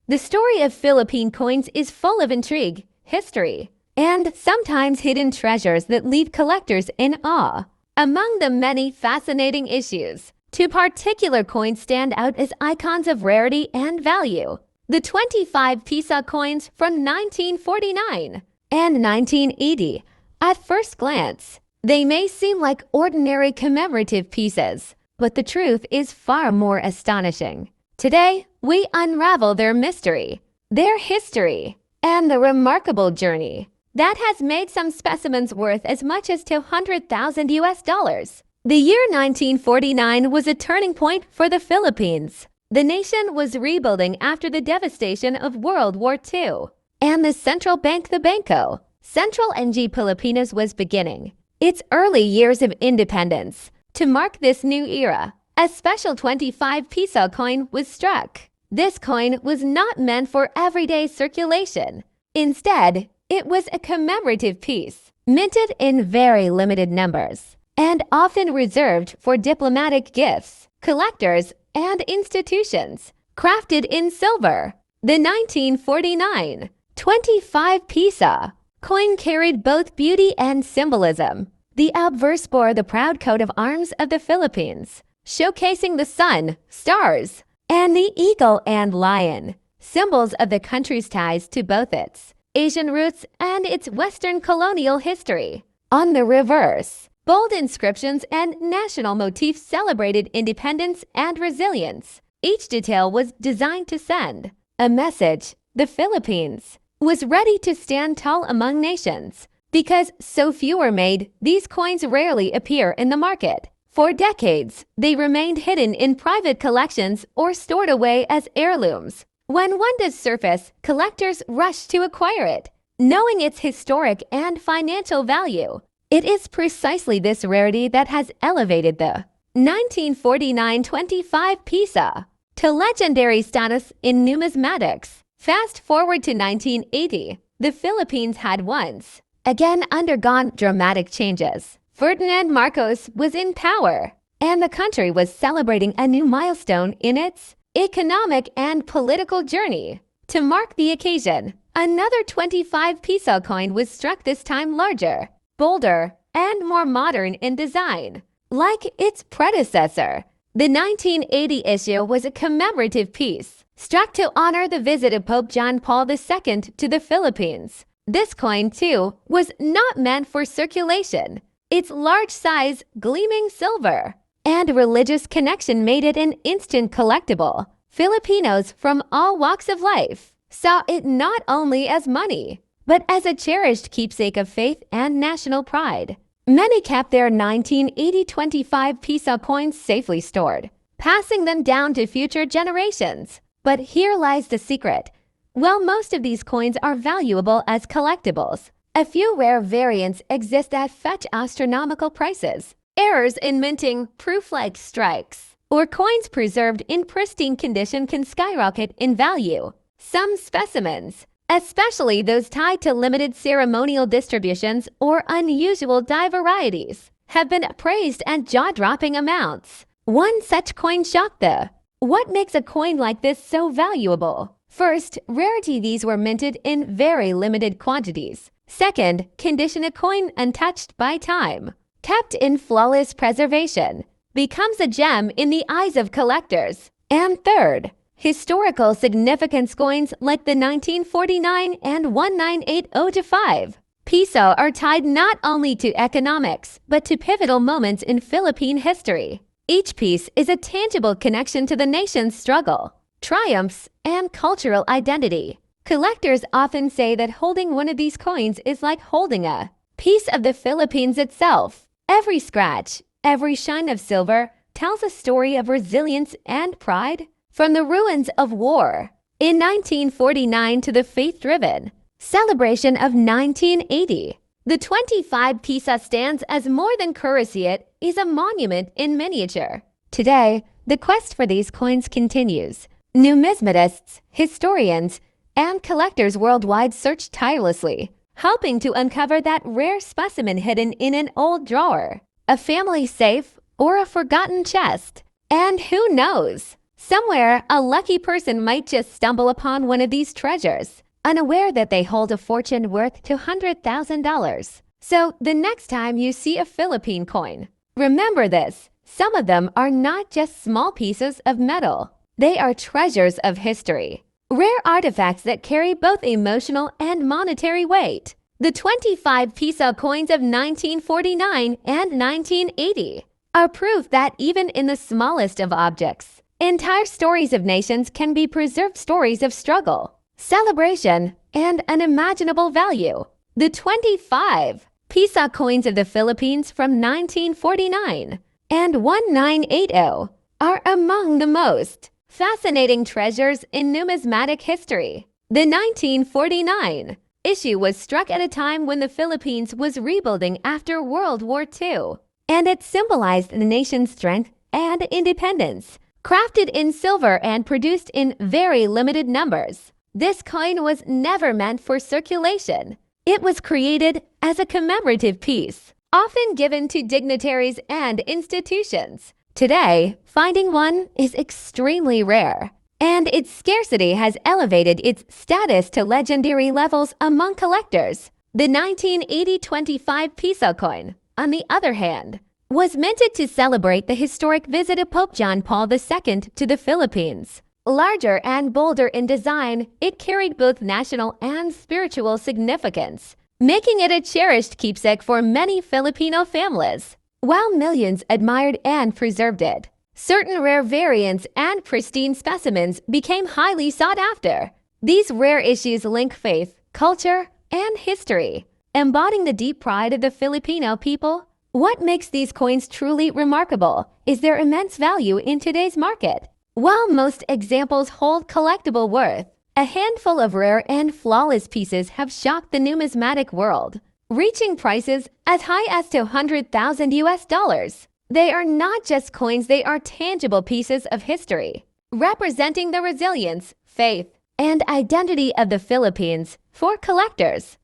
The story of Philippine coins is full of intrigue, history, and sometimes hidden treasures that leave collectors in awe. Among the many fascinating issues, two particular coins stand out as icons of rarity and value. The 25 Piso coins from 1949 and 1980. At first glance, they may seem like ordinary commemorative pieces, but the truth is far more astonishing. Today, we unravel their mystery, their history, and the remarkable journey that has made some specimens worth as much as $200,000. The year 1949 was a turning point for the Philippines. The nation was rebuilding after the devastation of World War II, and the central bank, the Banco Central ng Pilipinas, was beginning its early years of independence. To mark this new era, a special 25 Piso coin was struck. This coin was not meant for everyday circulation. Instead, it was a commemorative piece, minted in very limited numbers, and often reserved for diplomatic gifts, collectors, and institutions. Crafted in silver, the 1949 25 Piso coin carried both beauty and symbolism. The obverse bore the proud coat of arms of the Philippines, showcasing the sun, stars, and the eagle and lion, symbols of the country's ties to both its Asian roots and its Western colonial history. On the reverse, bold inscriptions and national motifs celebrated independence and resilience. Each detail was designed to send a message: the Philippines was ready to stand tall among nations. Because so few are made, these coins rarely appear in the market. For decades, they remained hidden in private collections or stored away as heirlooms. When one does surface, collectors rush to acquire it, knowing its historic and financial value. It is precisely this rarity that has elevated the 1949 25 Piso to legendary status in numismatics. Fast forward to 1980, the Philippines had once again undergone dramatic changes. Ferdinand Marcos was in power, and the country was celebrating a new milestone in its economic and political journey. To mark the occasion, another 25 Piso coin was struck, this time larger, bolder, and more modern in design. Like its predecessor, the 1980 issue was a commemorative piece, struck to honor the visit of Pope John Paul II to the Philippines. This coin, too, was not meant for circulation. Its large size, gleaming silver, and religious connection made it an instant collectible. Filipinos from all walks of life saw it not only as money, but as a cherished keepsake of faith and national pride. Many kept their 1980 25 Piso coins safely stored, passing them down to future generations. But here lies the secret. While most of these coins are valuable as collectibles, a few rare variants exist that fetch astronomical prices. Errors in minting, proof-like strikes, or coins preserved in pristine condition can skyrocket in value. Some specimens, especially those tied to limited ceremonial distributions or unusual die varieties, have been appraised at jaw-dropping amounts. One such coin shocked the What makes a coin like this so valuable? First, rarity. These were minted in very limited quantities. Second, condition. A coin untouched by time, kept in flawless preservation, becomes a gem in the eyes of collectors. And third, historical significance. Coins like the 1949 and 1980-5 Piso are tied not only to economics, but to pivotal moments in Philippine history. Each piece is a tangible connection to the nation's struggle, triumphs, and cultural identity. Collectors often say that holding one of these coins is like holding a piece of the Philippines itself. Every scratch, every shine of silver tells a story of resilience and pride. From the ruins of war in 1949 to the faith-driven celebration of 1980, the 25 Piso stands as more than currency. It is a monument in miniature. Today, the quest for these coins continues. Numismatists, historians, and collectors worldwide search tirelessly, helping to uncover that rare specimen hidden in an old drawer, a family safe, or a forgotten chest. And who knows, Somewhere, a lucky person might just stumble upon one of these treasures, unaware that they hold a fortune worth $200,000. So, the next time you see a Philippine coin, remember this: some of them are not just small pieces of metal. They are treasures of history, rare artifacts that carry both emotional and monetary weight. The 25 Piso coins of 1949 and 1980 are proof that even in the smallest of objects, entire stories of nations can be preserved, stories of struggle, celebration, and unimaginable value. The 25 Piso coins of the Philippines from 1949 and 1980 are among the most fascinating treasures in numismatic history. The 1949 issue was struck at a time when the Philippines was rebuilding after World War II, and it symbolized the nation's strength and independence. Crafted in silver and produced in very limited numbers, this coin was never meant for circulation. It was created as a commemorative piece, often given to dignitaries and institutions. Today, finding one is extremely rare, and its scarcity has elevated its status to legendary levels among collectors. The 1980 25 Piso coin, on the other hand, was minted to celebrate the historic visit of Pope John Paul II to the Philippines. Larger and bolder in design, it carried both national and spiritual significance, making it a cherished keepsake for many Filipino families. While millions admired and preserved it, certain rare variants and pristine specimens became highly sought after. These rare issues link faith, culture, and history, embodying the deep pride of the Filipino people. What makes these coins truly remarkable is their immense value in today's market. While most examples hold collectible worth, a handful of rare and flawless pieces have shocked the numismatic world, reaching prices as high as $200,000. They are not just coins, they are tangible pieces of history, representing the resilience, faith, and identity of the Philippines. For collectors,